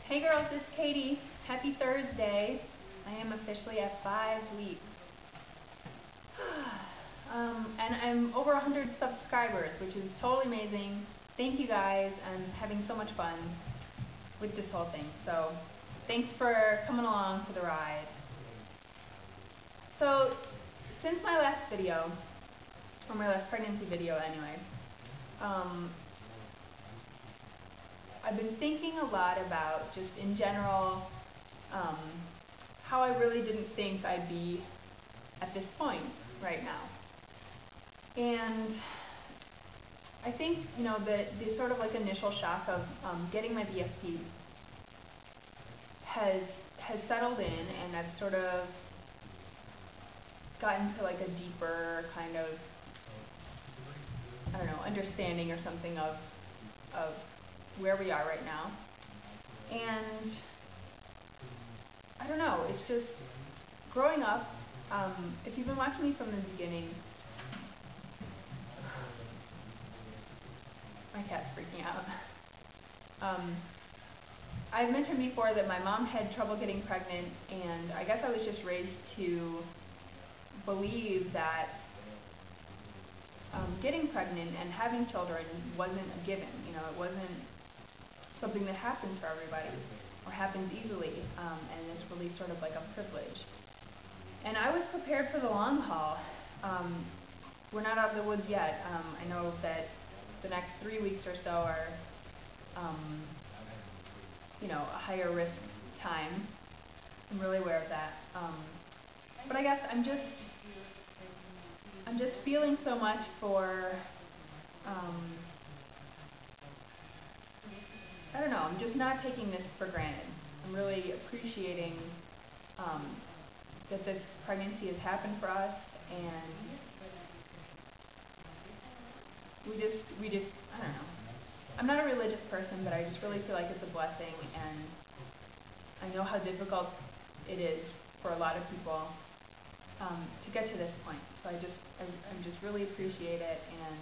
Hey girls, it's Katie. Happy Thursday. I am officially at 5 weeks. And I'm over 100 subscribers, which is totally amazing. Thank you guys. I'm having so much fun with this whole thing. So thanks for coming along for the ride. So since my last video, or my last pregnancy video anyway, I've been thinking a lot about, just in general, how I really didn't think I'd be at this point right now. And I think, the sort of like initial shock of getting my BFP has settled in, and I've sort of gotten to like a deeper kind of, understanding or something of where we are right now. And I don't know, it's just growing up, if you've been watching me from the beginning, my cat's freaking out. I've mentioned before that my mom had trouble getting pregnant, and I guess I was just raised to believe that getting pregnant and having children wasn't a given. It wasn't something that happens for everybody or happens easily, and it's really sort of like a privilege. And I was prepared for the long haul. We're not out of the woods yet. I know that the next 3 weeks or so are a higher risk time. I'm really aware of that. But I guess I'm just feeling so much for, I don't know, I'm just not taking this for granted. I'm really appreciating that this pregnancy has happened for us, and we just, I don't know. I'm not a religious person, but I just really feel like it's a blessing, and I know how difficult it is for a lot of people to get to this point. So I just really appreciate it, and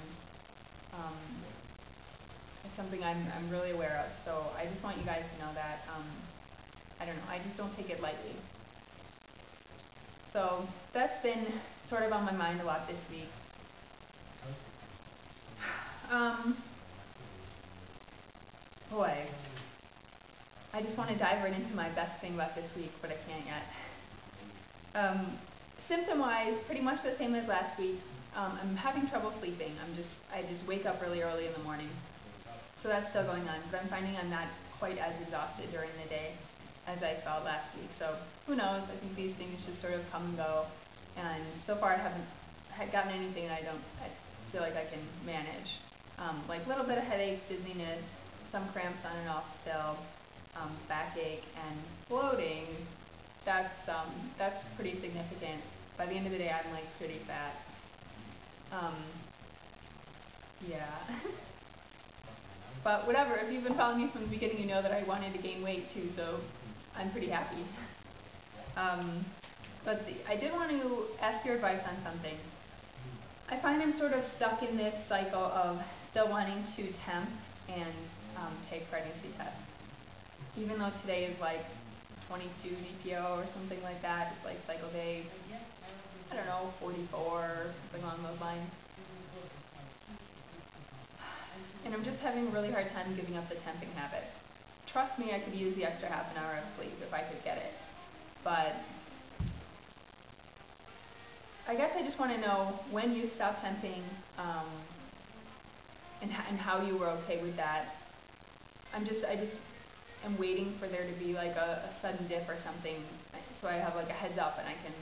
it's something I'm really aware of. So I just want you guys to know that, I don't know, I just don't take it lightly. So that's been sort of on my mind a lot this week. Boy, I just want to dive right into my best thing about this week, but I can't yet. Symptom-wise, pretty much the same as last week. I'm having trouble sleeping. I just wake up really early in the morning. So that's still going on, but I'm finding I'm not quite as exhausted during the day as I felt last week. So who knows? I think these things just sort of come and go. And so far I haven't gotten anything that I feel like I can manage. Like a little bit of headaches, dizziness, some cramps on and off still, backache, and bloating. That's pretty significant. By the end of the day, I'm like pretty fat. Yeah. But whatever, if you've been following me from the beginning, you know that I wanted to gain weight too, so I'm pretty happy. Let's see, I did want to ask your advice on something. I find I'm sort of stuck in this cycle of still wanting to temp and take pregnancy tests. Even though today is like 22 DPO or something like that, it's like cycle day, I don't know, 44, something along those lines. And I'm just having a really hard time giving up the temping habit. Trust me, I could use the extra half an hour of sleep if I could get it. But I guess I just want to know when you stopped temping, and how you were okay with that. I just am waiting for there to be like a sudden dip or something, so I have like a heads up and I can,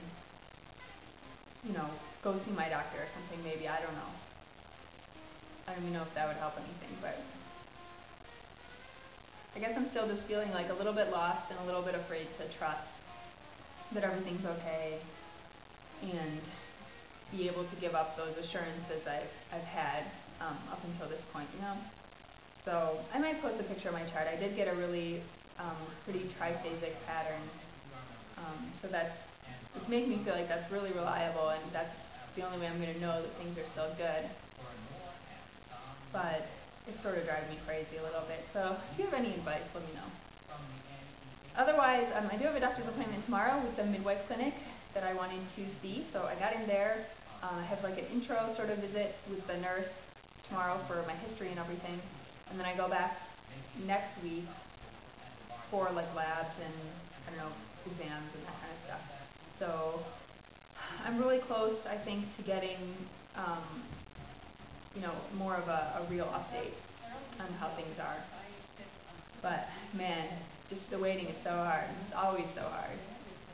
go see my doctor or something maybe. I don't know. I don't even know if that would help anything, but I guess I'm still just feeling like a little bit lost and a little bit afraid to trust that everything's okay and be able to give up those assurances I've had up until this point, So I might post a picture of my chart. I did get a really pretty triphasic pattern, so it's making me feel like that's really reliable, and that's the only way I'm going to know that things are still good. But it sort of drives me crazy a little bit. So if you have any advice, let me know. Otherwise, I do have a doctor's appointment tomorrow with the midwife clinic that I wanted to see, so I got in there. I have like an intro sort of visit with the nurse tomorrow for my history and everything, and then I go back next week for like labs and, I don't know, exams and that kind of stuff. So I'm really close, I think, to getting more of a real update on how things are. But man, just the waiting is so hard. It's always so hard.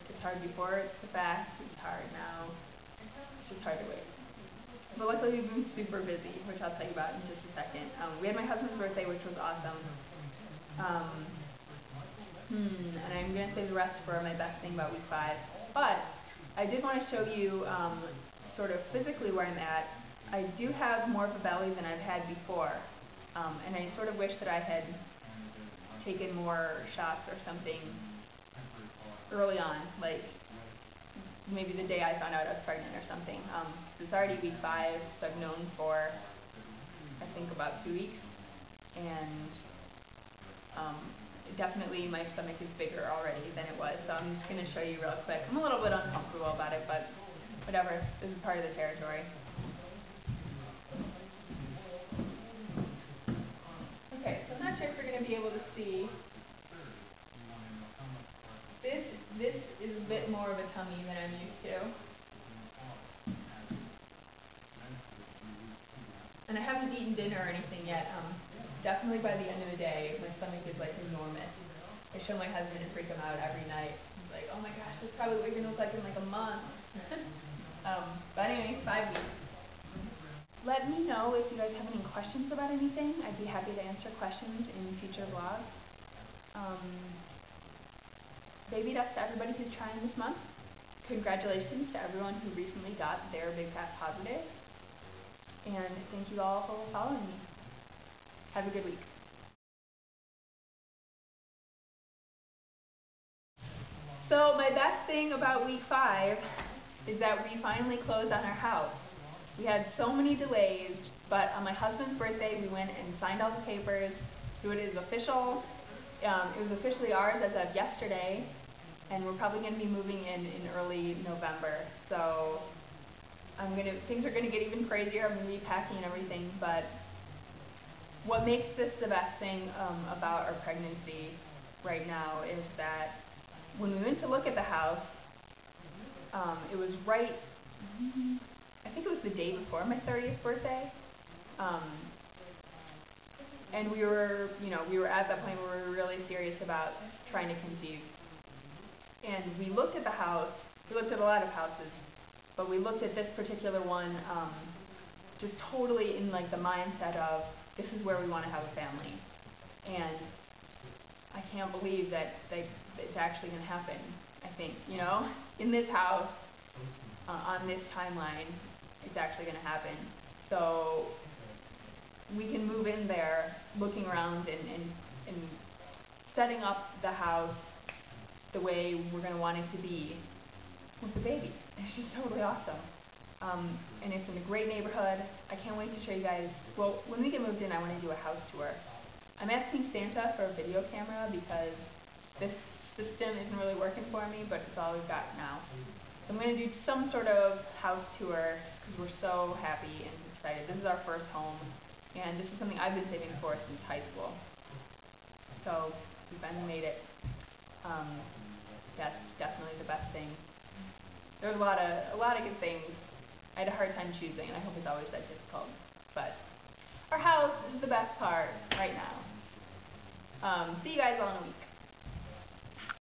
It's hard before it's the fact. It's hard now. It's just hard to wait. But luckily we've been super busy, which I'll tell you about in just a second. We had my husband's birthday, which was awesome. And I'm going to save the rest for my best thing about week 5. But I did want to show you sort of physically where I'm at. I do have more of a belly than I've had before. And I sort of wish that I had taken more shots or something early on, like maybe the day I found out I was pregnant or something. It's already week 5, so I've known for, I think, about 2 weeks. And definitely my stomach is bigger already than it was, so I'm just going to show you real quick. I'm a little bit uncomfortable about it, but whatever. This is part of the territory. Okay, so I'm not sure if you're going to be able to see. This is a bit more of a tummy than I'm used to. And I haven't eaten dinner or anything yet. Definitely by the end of the day, my stomach is like enormous. I show my husband and freak him out every night. He's like, oh my gosh, this is probably what you're going to look like in like a month. But anyway, 5 weeks. Let me know if you guys have any questions about anything. I'd be happy to answer questions in future vlogs. Baby dust to everybody who's trying this month. Congratulations to everyone who recently got their Big Fat Positive. And thank you all for following me. Have a good week. So my best thing about week 5 is that we finally closed on our house. We had so many delays, but on my husband's birthday we went and signed all the papers, so it is official. It was officially ours as of yesterday, and we're probably going to be moving in early November. So things are going to get even crazier. I'm going to be packing and everything, but what makes this the best thing about our pregnancy right now is that when we went to look at the house, it was right, I think it was the day before my 30th birthday, and we were at that point where we were really serious about trying to conceive. And we looked at the house, we looked at a lot of houses, but we looked at this particular one just totally in like the mindset of, this is where we want to have a family. And I can't believe that it's actually going to happen, I think, in this house, on this timeline, it's actually going to happen. So we can move in there looking around and setting up the house the way we're going to want it to be with the baby. It's just totally awesome. And it's in a great neighborhood. I can't wait to show you guys. Well, when we get moved in, I want to do a house tour. I'm asking Santa for a video camera because this system isn't really working for me, but it's all we've got now. So I'm going to do some sort of house tour just because we're so happy and excited. This is our first home, and this is something I've been saving for since high school. So we finally made it. That's definitely the best thing. There's a lot of good things. I had a hard time choosing, and I hope it's always that difficult. But our house is the best part right now. See you guys all in a week.